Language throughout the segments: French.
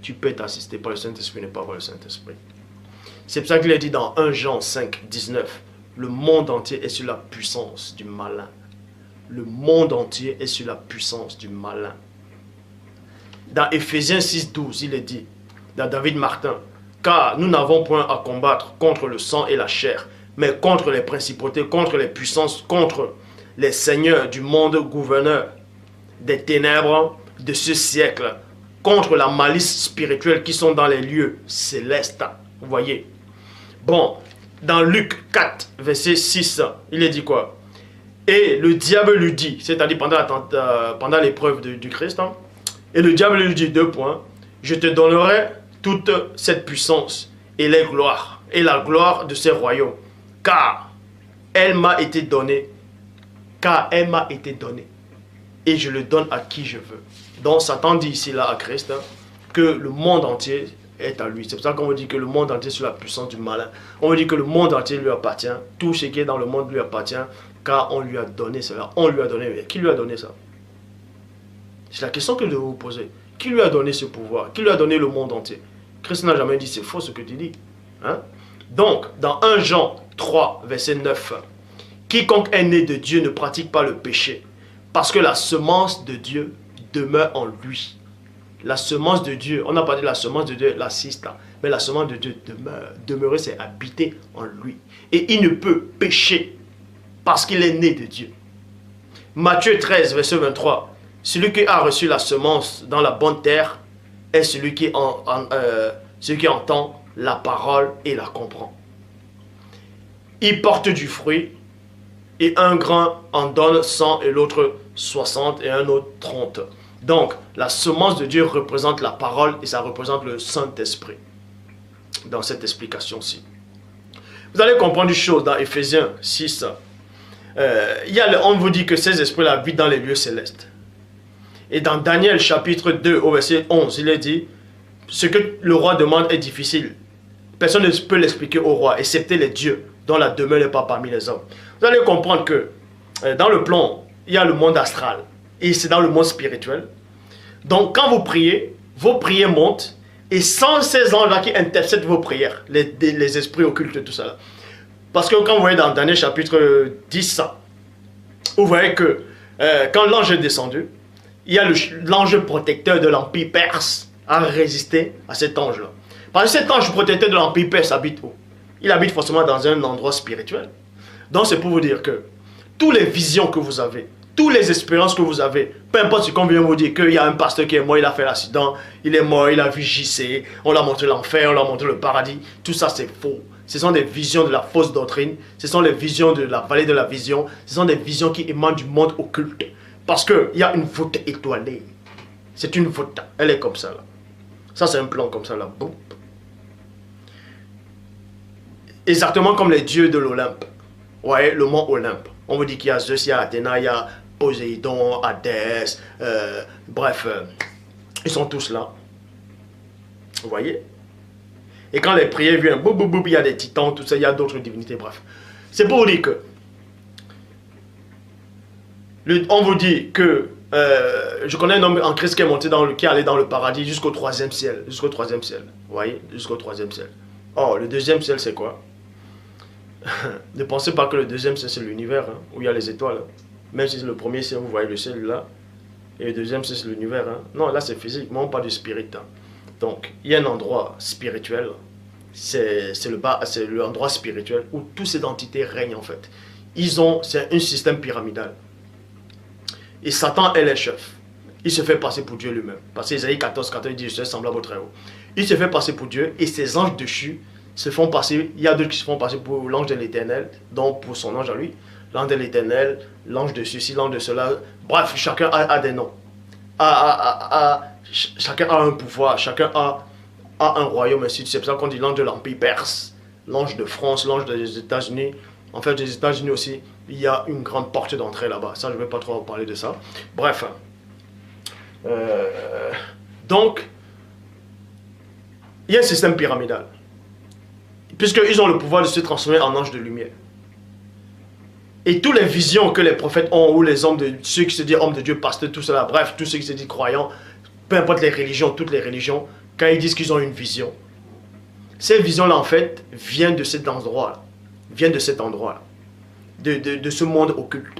tu peux être assisté par le Saint-Esprit, n'est pas par le Saint-Esprit. C'est pour ça qu'il est dit dans 1 Jean 5, 19, le monde entier est sur la puissance du malin. Le monde entier est sur la puissance du malin. Dans Éphésiens 6, 12, il est dit, dans David Martin, car nous n'avons point à combattre contre le sang et la chair, mais contre les principautés, contre les puissances, contre les seigneurs du monde, gouverneurs des ténèbres de ce siècle, contre la malice spirituelle qui sont dans les lieux célestes. Vous voyez. Bon, dans Luc 4, verset 6, il est dit quoi? Et le diable lui dit, c'est-à-dire pendant l'épreuve du Christ, hein, et le diable lui dit, 2 points, je te donnerai toute cette puissance et les gloires, et la gloire de ces royaumes, car elle m'a été donnée, et je le donne à qui je veux. Donc Satan dit ici là à Christ hein, que le monde entier est à lui. C'est pour ça qu'on me dit que le monde entier est sous la puissance du malin. On me dit que le monde entier lui appartient, tout ce qui est dans le monde lui appartient, car on lui a donné cela. On lui a donné, mais qui lui a donné ça? C'est la question que je vais vous poser. Qui lui a donné ce pouvoir? Qui lui a donné le monde entier? Christ n'a jamais dit c'est faux ce que tu dis. Hein? Donc, dans 1 Jean 3, verset 9, quiconque est né de Dieu ne pratique pas le péché, parce que la semence de Dieu demeure en lui. La semence de Dieu, on n'a pas dit la semence de Dieu, l'assiste, mais la semence de Dieu demeure. Demeurer, c'est habiter en lui. Et il ne peut pécher parce qu'il est né de Dieu. Matthieu 13, verset 23, celui qui a reçu la semence dans la bonne terre est celui qui entend la parole et la comprend. Il porte du fruit, et un grain en donne 100 et l'autre 60 et un autre 30. Donc, la semence de Dieu représente la parole et ça représente le Saint-Esprit. Dans cette explication-ci. Vous allez comprendre une chose dans Éphésiens 6. On vous dit que ces esprits-là habitent dans les lieux célestes. Et dans Daniel chapitre 2 au verset 11, il est dit, ce que le roi demande est difficile. Personne ne peut l'expliquer au roi, excepté les dieux, dont la demeure n'est pas parmi les hommes. Vous allez comprendre que dans le plan, il y a le monde astral. Et c'est dans le monde spirituel. Donc quand vous priez, vos prières montent. Et sans ces anges-là qui intercèdent vos prières, les esprits occultes, tout ça. Là. Parce que quand vous voyez dans Daniel chapitre 10, vous voyez que quand l'ange est descendu, il y a l'ange protecteur de l'Empire perse à résister à cet ange-là. Parce que cet ange protecteur de l'Empire perse habite où? Il habite forcément dans un endroit spirituel. Donc c'est pour vous dire que toutes les visions que vous avez, toutes les expériences que vous avez, peu importe ce qu'on vient vous dire, qu'il y a un pasteur qui est mort, il a fait l'accident, il est mort, il a vu JC, on l'a montré l'enfer, on l'a montré le paradis, tout ça c'est faux. Ce sont des visions de la fausse doctrine, ce sont les visions de la vallée de la vision, ce sont des visions qui émanent du monde occulte. Parce qu'il y a une voûte étoilée. C'est une voûte, elle est comme ça là. Ça c'est un plan comme ça là. Boum. Exactement comme les dieux de l'Olympe. Vous voyez, le mont Olympe. On vous dit qu'il y a Zeus, il y a Athéna, il y a Poséidon, Hadès, bref, ils sont tous là. Vous voyez? Et quand les prières viennent, boum, boum, boum, il y a des titans, tout ça, il y a d'autres divinités, bref. C'est pour vous dire que, on vous dit que, je connais un homme en Christ qui est monté qui est allé dans le paradis jusqu'au 3e ciel. Jusqu'au 3e ciel. Vous voyez? Jusqu'au 3e ciel. Oh, le 2e ciel, c'est quoi? Ne pensez pas que le 2e ciel, c'est l'univers, hein, où il y a les étoiles. Hein. Même si le 1er ciel, vous voyez le ciel là. Et le 2e ciel, c'est l'univers. Hein. Non, là, c'est physique, mais on parle du spirit. Hein. Donc, il y a un endroit spirituel. C'est l'endroit spirituel où toutes ces entités règnent, en fait. C'est un système pyramidal. Et Satan est le chef. Il se fait passer pour Dieu lui-même. Parce qu'Ésaïe 14, 14 dit, je suis semblable au Très-Haut. Il se fait passer pour Dieu et ses anges déchus se font passer, il y a d'autres qui se font passer pour l'ange de l'Éternel, donc pour son ange à lui, l'ange de l'Éternel, l'ange de ceci, l'ange de cela, bref, chacun a des noms. Chacun a un pouvoir, chacun a un royaume, ainsi. C'est pour ça qu'on dit l'ange de l'Empire perse, l'ange de France, l'ange des États-Unis. En fait, les États-Unis aussi, il y a une grande porte d'entrée là-bas. Ça, je ne vais pas trop parler de ça. Bref. Donc, il y a un système pyramidal. Puisqu'ils ont le pouvoir de se transformer en anges de lumière. Et toutes les visions que les prophètes ont, ou les hommes de ceux qui se disent hommes de Dieu, pasteurs, tout cela, bref, tous ceux qui se disent croyants, peu importe les religions, toutes les religions, quand ils disent qu'ils ont une vision, cette vision-là, en fait, vient de cet endroit-là. Vient de cet endroit-là. De ce monde occulte.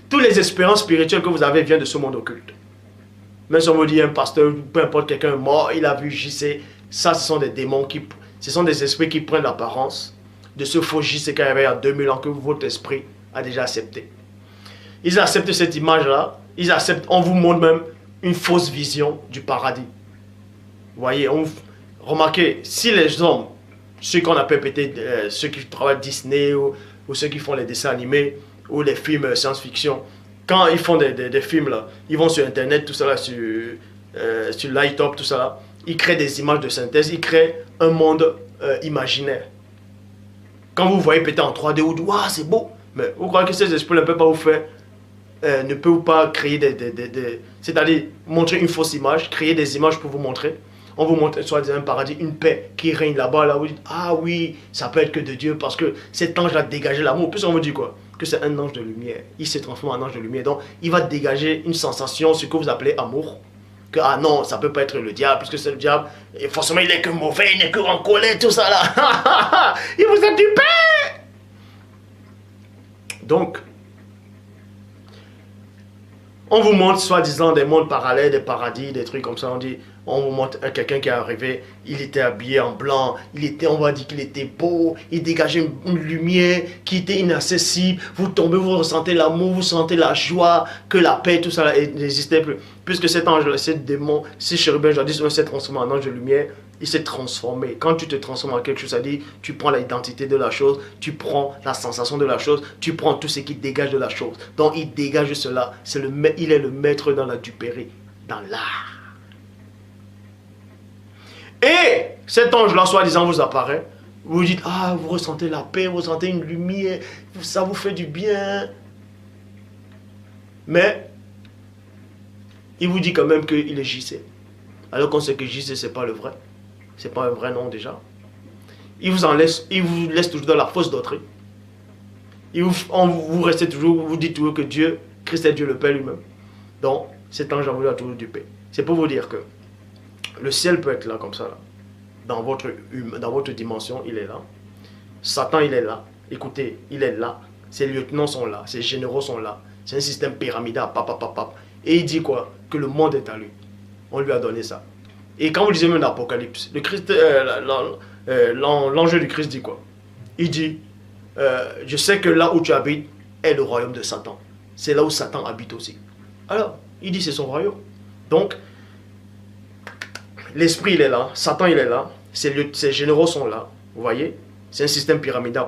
Toutes les expériences spirituelles que vous avez viennent de ce monde occulte. Même si on vous dit un pasteur, peu importe, quelqu'un est mort, il a vu JC, ça, ce sont des démons, ce sont des esprits qui prennent l'apparence de ce faux JC qu'il y avait il y a 2000 ans que votre esprit a déjà accepté. Ils acceptent cette image-là, ils acceptent, on vous montre même une fausse vision du paradis. Vous voyez, remarquez, si les hommes, ceux qu'on appelle peut-être ceux qui travaillent Disney ou ceux qui font les dessins animés ou les films science-fiction, quand ils font des films là, ils vont sur internet, tout ça là, sur Lighttop, tout ça là, ils créent des images de synthèse, ils créent un monde imaginaire. Quand vous voyez peut-être en 3D, vous dites, waouh, c'est beau, mais vous croyez que ces esprits ne peuvent pas vous faire, ne peuvent pas créer c'est-à-dire montrer une fausse image, créer des images pour vous montrer. On vous montre soit un paradis, une paix qui règne là-bas, là, vous dites, ah oui, ça peut être que de Dieu, parce que cet ange a dégagé l'amour. Puis on vous dit quoi? Que c'est un ange de lumière. Il se transforme en ange de lumière. Donc, il va dégager une sensation, ce que vous appelez amour. Que, ah non, ça peut pas être le diable, puisque c'est le diable. Et forcément, il est que mauvais, il n'est que en colère, tout ça là. Il vous a dupé. Donc, on vous montre soi-disant des mondes parallèles, des paradis, des trucs comme ça. On vous montre quelqu'un qui est arrivé, il était habillé en blanc, on va dire qu'il était beau, il dégageait une lumière qui était inaccessible. Vous tombez, vous ressentez l'amour, vous sentez la joie, que la paix, tout ça n'existait plus. Puisque cet ange, ce démon, ce chérubin jadis s'est transformé en ange de lumière, il s'est transformé. Quand tu te transformes en quelque chose, ça dit, tu prends l'identité de la chose, tu prends la sensation de la chose, tu prends tout ce qui dégage de la chose. Donc il dégage cela, il est le maître dans la duperie, dans l'art. Et cet ange-là, soi-disant, vous apparaît. Vous dites, ah, vous ressentez la paix, vous ressentez une lumière, ça vous fait du bien. Mais, il vous dit quand même qu'il est JC. Alors qu'on sait que JC, ce n'est pas le vrai. Ce n'est pas un vrai nom déjà. Il vous laisse toujours dans la fausse doctrine. Vous restez toujours, vous dites toujours que Dieu, Christ est Dieu le Père lui-même. Donc, cet ange vous a toujours dupé. C'est pour vous dire que le ciel peut être là comme ça, là. Dans votre dimension, il est là. Satan, il est là. Écoutez, il est là. Ses lieutenants sont là. Ses généraux sont là. C'est un système pyramidal. Et il dit quoi? Que le monde est à lui. On lui a donné ça. Et quand vous lisez même l'Apocalypse, l'enjeu du Christ dit quoi? Il dit, je sais que là où tu habites est le royaume de Satan. C'est là où Satan habite aussi. Alors, il dit c'est son royaume. Donc, l'esprit il est là, Satan il est là, ses généraux sont là, vous voyez? C'est un système pyramidal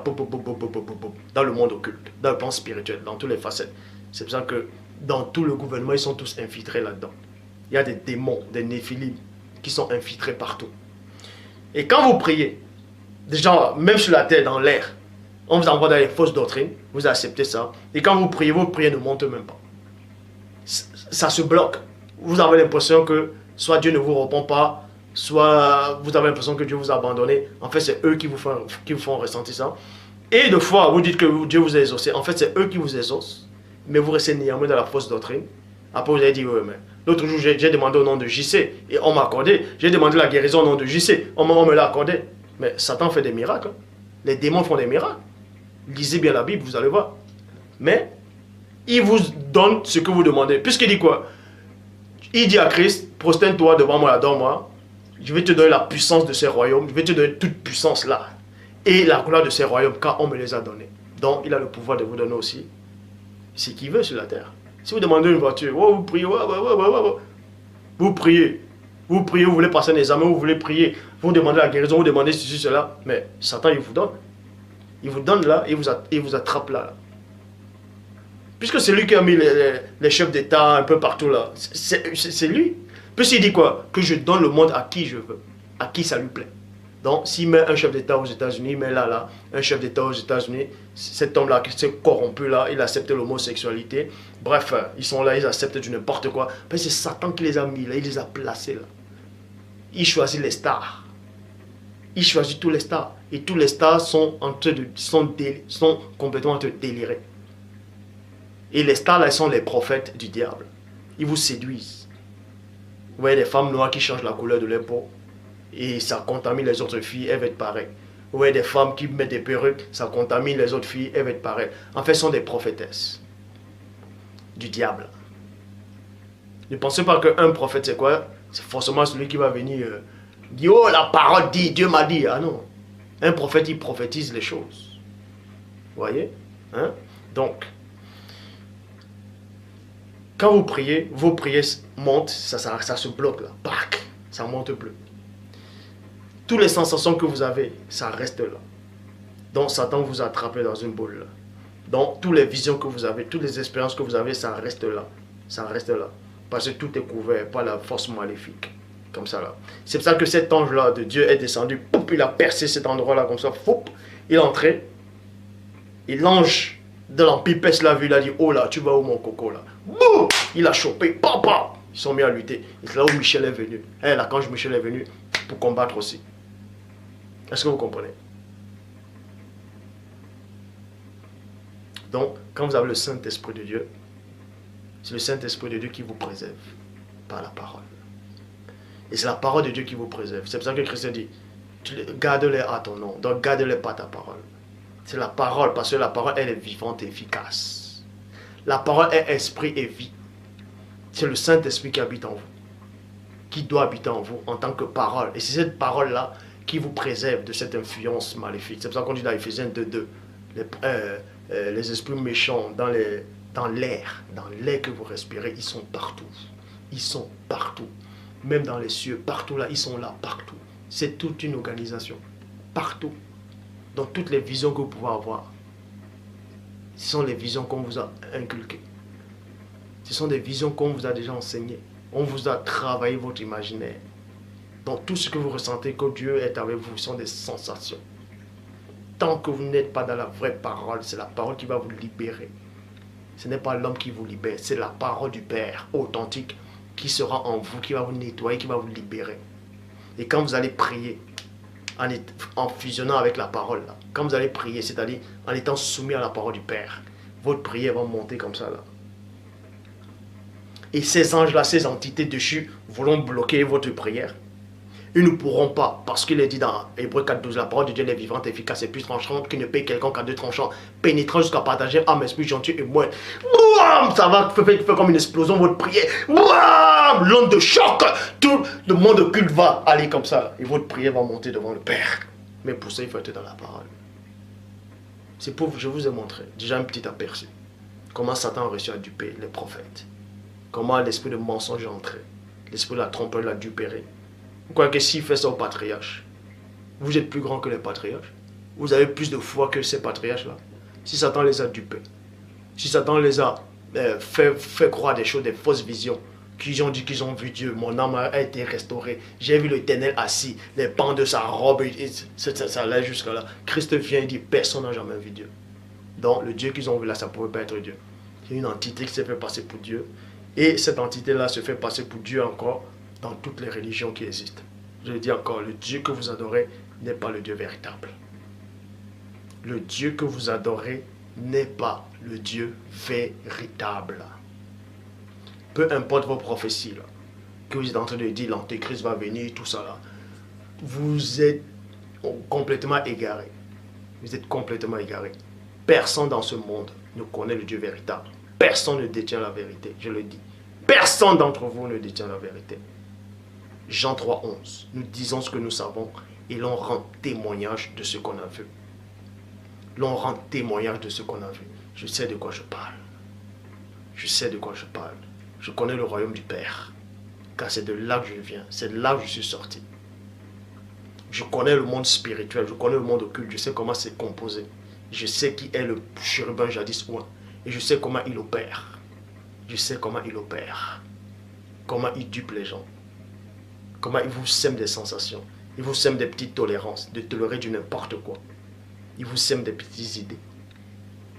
dans le monde occulte, dans le plan spirituel, dans toutes les facettes. C'est pour ça que dans tout le gouvernement, ils sont tous infiltrés là-dedans. Il y a des démons, des néphilim qui sont infiltrés partout. Et quand vous priez, déjà, même sur la terre, dans l'air, on vous envoie dans les fausses doctrines, vous acceptez ça. Et quand vous priez ne monte même pas. Ça se bloque. Vous avez l'impression que soit Dieu ne vous répond pas, soit vous avez l'impression que Dieu vous a abandonné. En fait, c'est eux qui vous font ressentir ça. Et de fois, vous dites que Dieu vous a exaucé. En fait, c'est eux qui vous exaucent. Mais vous restez néanmoins dans la fausse doctrine. Après, vous avez dit, oui, mais l'autre jour, j'ai demandé au nom de JC. Et on m'a accordé. J'ai demandé la guérison au nom de JC. On me l'a accordé. Mais Satan fait des miracles. Les démons font des miracles. Lisez bien la Bible, vous allez voir. Mais, il vous donne ce que vous demandez. Puisqu'il dit quoi? Il dit à Christ, prosterne-toi devant moi, adore-moi. Je vais te donner la puissance de ces royaumes. Je vais te donner toute puissance là. Et la gloire de ces royaumes, car on me les a donnés. Donc, il a le pouvoir de vous donner aussi ce qu'il veut sur la terre. Si vous demandez une voiture, oh, vous priez, vous priez. Vous priez, vous voulez passer un examen, vous voulez prier. Vous demandez la guérison, vous demandez ceci, cela. Mais Satan, il vous donne. Il vous donne là et il vous attrape là. Puisque c'est lui qui a mis les chefs d'État un peu partout là. C'est lui. Puisqu'il dit quoi? Que je donne le monde à qui je veux. À qui ça lui plaît. Donc, s'il met un chef d'État aux États-Unis, il met là, un chef d'État aux États-Unis, cet homme-là qui s'est corrompu là, il accepte l'homosexualité. Bref, ils sont là, ils acceptent du n'importe quoi. C'est Satan qui les a mis là, il les a placés là. Il choisit les stars. Il choisit tous les stars. Et tous les stars sont complètement en train de délirer. Et les stars là, ils sont les prophètes du diable. Ils vous séduisent. Vous voyez des femmes noires qui changent la couleur de leur peau. et ça contamine les autres filles, elles vont être pareilles. Vous voyez des femmes qui mettent des perruques, ça contamine les autres filles, elles vont être pareilles. En fait, ce sont des prophétesses du diable. Ne pensez pas qu'un prophète, c'est quoi? C'est forcément celui qui va venir dire, oh, la parole dit, Dieu m'a dit. Ah non. Un prophète, il prophétise les choses. Vous voyez? Hein? Donc, quand vous priez, vos prières montent, ça se bloque là. Bac, ça ne monte plus. Toutes les sensations que vous avez, ça reste là. Donc, Satan vous attrape dans une boule là. Donc, toutes les visions que vous avez, toutes les expériences que vous avez, ça reste là. Ça reste là. Parce que tout est couvert par la force maléfique. Comme ça là. C'est pour ça que cet ange-là de Dieu est descendu. Poup, il a percé cet endroit-là comme ça. Foup, il est entré. Et l'ange de l'Empire perse l'a vu. Il a dit, oh là, tu vas où mon coco là? Boum, il a chopé. Papa. Ils sont mis à lutter. Et c'est là où Michel est venu. Et l'archange Michel est venu pour combattre aussi. Est-ce que vous comprenez? Donc, quand vous avez le Saint-Esprit de Dieu, c'est le Saint-Esprit de Dieu qui vous préserve par la parole. Et c'est la parole de Dieu qui vous préserve. C'est pour ça que Christ dit, garde-les à ton nom. Donc, garde-les par ta parole. C'est la parole, parce que la parole, elle est vivante et efficace. La parole est esprit et vie. C'est le Saint-Esprit qui habite en vous. Qui doit habiter en vous en tant que parole. Et c'est cette parole-là qui vous préserve de cette influence maléfique. C'est pour ça qu'on dit dans Ephésiens 2:2, les esprits méchants dans l'air que vous respirez, ils sont partout. Ils sont partout. Même dans les cieux, partout là, ils sont là, partout. C'est toute une organisation. Partout. Dans toutes les visions que vous pouvez avoir. Ce sont les visions qu'on vous a inculquées. Ce sont des visions qu'on vous a déjà enseignées. On vous a travaillé votre imaginaire. Donc tout ce que vous ressentez que Dieu est avec vous, ce sont des sensations. Tant que vous n'êtes pas dans la vraie parole, c'est la parole qui va vous libérer. Ce n'est pas l'homme qui vous libère, c'est la parole du Père authentique qui sera en vous, qui va vous nettoyer, qui va vous libérer. Et quand vous allez prier, en fusionnant avec la parole, là, quand vous allez prier, c'est-à-dire en étant soumis à la parole du Père, votre prière va monter comme ça là. Et ces anges-là, ces entités dessus, vont bloquer votre prière. Ils ne pourront pas, parce qu'il est dit dans Hébreux 4:12, la parole de Dieu est vivante, efficace et plus tranchante, qui ne paye quelqu'un qu'à deux tranchants, pénétrant jusqu'à partager âme, esprit, gentil et moelle. Bouam, ça va faire comme une explosion votre prière. Bouam, l'onde de choc, tout le monde occulte va aller comme ça. Et votre prière va monter devant le Père. Mais pour ça, il faut être dans la parole. C'est pour je vous ai montré, déjà un petit aperçu, comment Satan a réussi à duper les prophètes. Comment l'esprit de mensonge est entré. L'esprit de la tromperie l'a dupéré. Vous croyez que s'il fait ça aux patriarches, vous êtes plus grand que les patriarches? Vous avez plus de foi que ces patriarches-là? Si Satan les a dupés, si Satan les a fait croire des choses, des fausses visions, qu'ils ont dit qu'ils ont vu Dieu, mon âme a été restaurée, j'ai vu l'Éternel assis, les pans de sa robe, ça allait jusqu'à là. Christ vient et dit, personne n'a jamais vu Dieu. Donc le Dieu qu'ils ont vu là, ça ne pouvait pas être Dieu. C'est une entité qui s'est fait passer pour Dieu. Et cette entité-là se fait passer pour Dieu encore dans toutes les religions qui existent. Je le dis encore, le Dieu que vous adorez n'est pas le Dieu véritable. Le Dieu que vous adorez n'est pas le Dieu véritable. Peu importe vos prophéties, là, que vous êtes en train de dire l'Antéchrist va venir, tout ça là, vous êtes complètement égaré. Vous êtes complètement égaré. Personne dans ce monde ne connaît le Dieu véritable. Personne ne détient la vérité, je le dis. Personne d'entre vous ne détient la vérité. Jean 3:11, nous disons ce que nous savons et l'on rend témoignage de ce qu'on a vu. L'on rend témoignage de ce qu'on a vu. Je sais de quoi je parle. Je sais de quoi je parle. Je connais le royaume du Père. Car c'est de là que je viens. C'est de là que je suis sorti. Je connais le monde spirituel. Je connais le monde occulte. Je sais comment c'est composé. Je sais qui est le chérubin jadis oint. Et je sais comment il opère. Je sais comment il opère. Comment il dupe les gens. Comment il vous sème des sensations. Il vous sème des petites tolérances. De tolérer du n'importe quoi. Il vous sème des petites idées.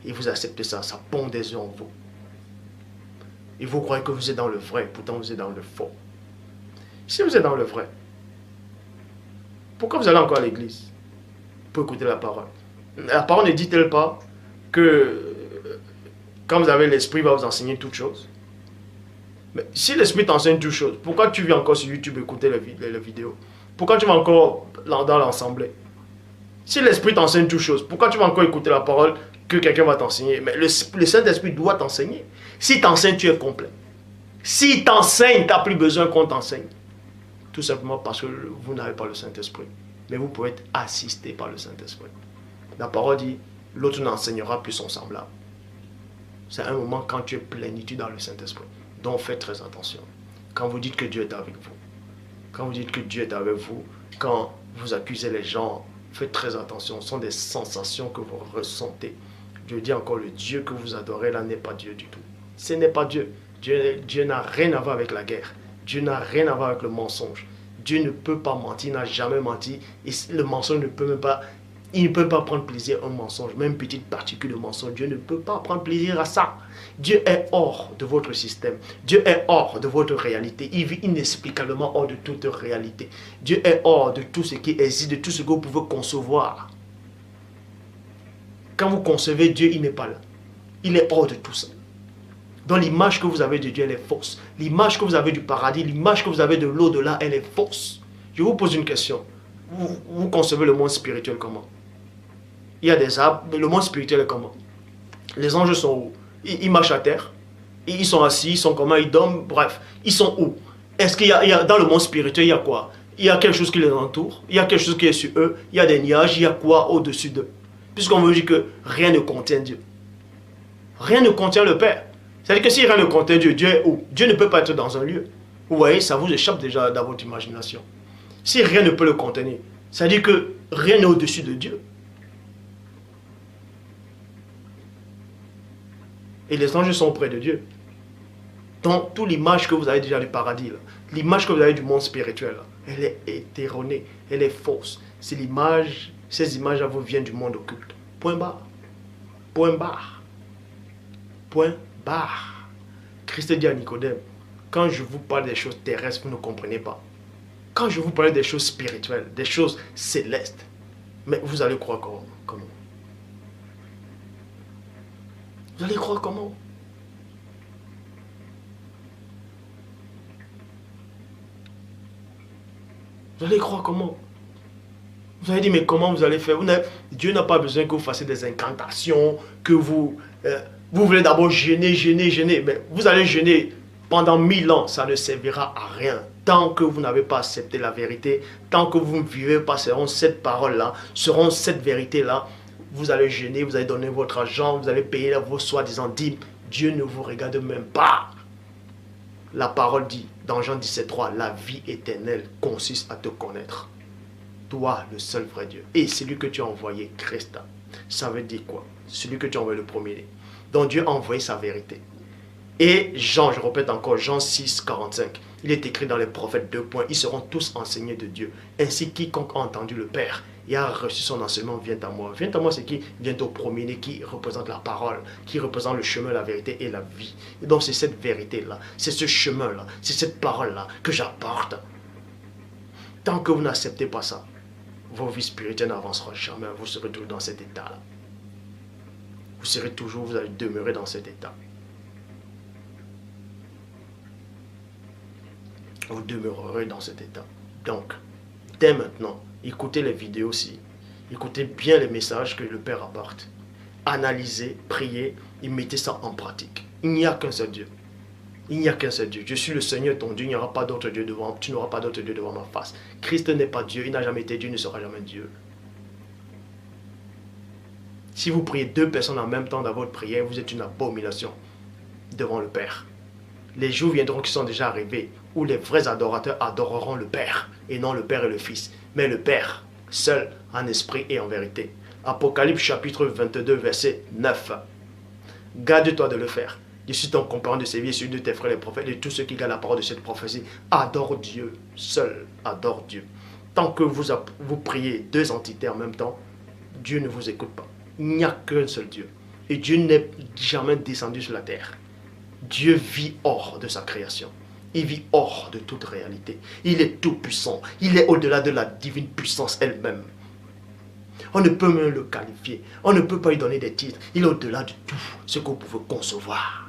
Et vous acceptez ça. Ça pond des yeux en vous. Et vous croyez que vous êtes dans le vrai. Pourtant vous êtes dans le faux. Si vous êtes dans le vrai, pourquoi vous allez encore à l'église? Pour écouter la parole. La parole ne dit-elle pas que quand vous avez l'esprit, il va vous enseigner toutes choses? Mais si l'esprit t'enseigne toutes choses, pourquoi tu viens encore sur YouTube écouter les vidéos? pourquoi tu vas encore dans l'assemblée? Si l'Esprit t'enseigne toutes choses, pourquoi tu vas encore écouter la parole que quelqu'un va t'enseigner? Mais le Saint-Esprit doit t'enseigner. Si t'enseigne, tu es complet. Si t'enseigne, tu n'as plus besoin qu'on t'enseigne. Tout simplement parce que vous n'avez pas le Saint-Esprit. Mais vous pouvez être assisté par le Saint-Esprit. La parole dit, l'autre n'enseignera plus son semblable. C'est un moment quand tu es plénitude dans le Saint-Esprit. Donc faites très attention. Quand vous dites que Dieu est avec vous, quand vous dites que Dieu est avec vous, quand vous accusez les gens, faites très attention. Ce sont des sensations que vous ressentez. Je dis encore, le Dieu que vous adorez là n'est pas Dieu du tout. Ce n'est pas Dieu. Dieu n'a rien à voir avec la guerre. Dieu n'a rien à voir avec le mensonge. Dieu ne peut pas mentir, il n'a jamais menti. Et le mensonge ne peut même pas, il ne peut pas prendre plaisir à un mensonge, même une petite particule de mensonge. Dieu ne peut pas prendre plaisir à ça. Dieu est hors de votre système. Dieu est hors de votre réalité. Il vit inexplicablement hors de toute réalité. Dieu est hors de tout ce qui existe, de tout ce que vous pouvez concevoir. Quand vous concevez Dieu, il n'est pas là. Il est hors de tout ça. Donc l'image que vous avez de Dieu, elle est fausse. L'image que vous avez du paradis, l'image que vous avez de l'au-delà, elle est fausse. Je vous pose une question. Vous concevez le monde spirituel comment? Il y a des arbres, mais le monde spirituel est comment? Les anges sont où? Ils marchent à terre. Ils sont assis, ils sont comment? Ils dorment, bref. Ils sont où? Est-ce qu'il y a dans le monde spirituel, il y a quoi? Il y a quelque chose qui les entoure. Il y a quelque chose qui est sur eux. Il y a des nuages. Il y a quoi au-dessus d'eux? Puisqu'on veut dire que rien ne contient Dieu. Rien ne contient le Père. C'est-à-dire que si rien ne contient Dieu, Dieu est où? Dieu ne peut pas être dans un lieu. Vous voyez, ça vous échappe déjà dans votre imagination. Si rien ne peut le contenir, c'est-à-dire que rien n'est au-dessus de Dieu. Et les anges sont près de Dieu. Donc, toute l'image que vous avez déjà du paradis, l'image que vous avez du monde spirituel, là, elle est erronée, elle est fausse. C'est l'image, ces images-là vous viennent du monde occulte. Point barre. Point barre. Point barre. Christ dit à Nicodème, quand je vous parle des choses terrestres, vous ne comprenez pas. Quand je vous parle des choses spirituelles, des choses célestes, mais vous allez croire comment? Vous allez croire comment? Vous allez croire comment? Vous allez dire, mais comment vous allez faire? Dieu n'a pas besoin que vous fassiez des incantations, que vous voulez d'abord jeûner. Mais vous allez jeûner pendant 1000 ans, ça ne servira à rien. Tant que vous n'avez pas accepté la vérité, tant que vous ne vivez pas selon cette parole-là, selon cette vérité-là, vous allez jeûner, vous allez donner votre argent, vous allez payer vos soi-disant dîmes. Dieu ne vous regarde même pas. La parole dit, dans Jean 17,3, la vie éternelle consiste à te connaître. Toi, le seul vrai Dieu. Et celui que tu as envoyé, Christ. Ça veut dire quoi? Celui que tu as envoyé le premier. Donc Dieu a envoyé sa vérité. Et Jean, je répète encore, Jean 6, 45, il est écrit dans les prophètes 2 points, ils seront tous enseignés de Dieu. Ainsi, quiconque a entendu le Père et a reçu son enseignement vient à moi. Vient à moi, c'est qui vient au premier, qui représente la parole, qui représente le chemin, la vérité et la vie. Et donc c'est cette vérité-là, c'est ce chemin-là, c'est cette parole-là que j'apporte. Tant que vous n'acceptez pas ça, vos vies spirituelles n'avanceront jamais, vous serez toujours dans cet état-là. Vous allez demeurer dans cet état. Vous demeurerez dans cet état. Donc, dès maintenant, écoutez les vidéos aussi. Écoutez bien les messages que le Père apporte. Analysez, priez et mettez ça en pratique. Il n'y a qu'un seul Dieu. Il n'y a qu'un seul Dieu. Je suis le Seigneur ton Dieu. Il n'y aura pas d'autre Dieu devant. Tu n'auras pas d'autre Dieu devant ma face. Christ n'est pas Dieu. Il n'a jamais été Dieu. Il ne sera jamais Dieu. Si vous priez 2 personnes en même temps dans votre prière, vous êtes une abomination devant le Père. Les jours viendront qui sont déjà arrivés, où les vrais adorateurs adoreront le Père, et non le Père et le Fils, mais le Père, seul, en esprit et en vérité. Apocalypse chapitre 22, verset 9. Garde-toi de le faire. Je suis ton compagnon de séville, celui de tes frères les prophètes, et tous ceux qui gardent la parole de cette prophétie. Adore Dieu, seul, adore Dieu. Tant que vous priez 2 entités en même temps, Dieu ne vous écoute pas. Il n'y a qu'un seul Dieu. Et Dieu n'est jamais descendu sur la terre. Dieu vit hors de sa création. Il vit hors de toute réalité. Il est tout puissant. Il est au-delà de la divine puissance elle-même. On ne peut même le qualifier. On ne peut pas lui donner des titres. Il est au-delà de tout ce que vous pouvez concevoir.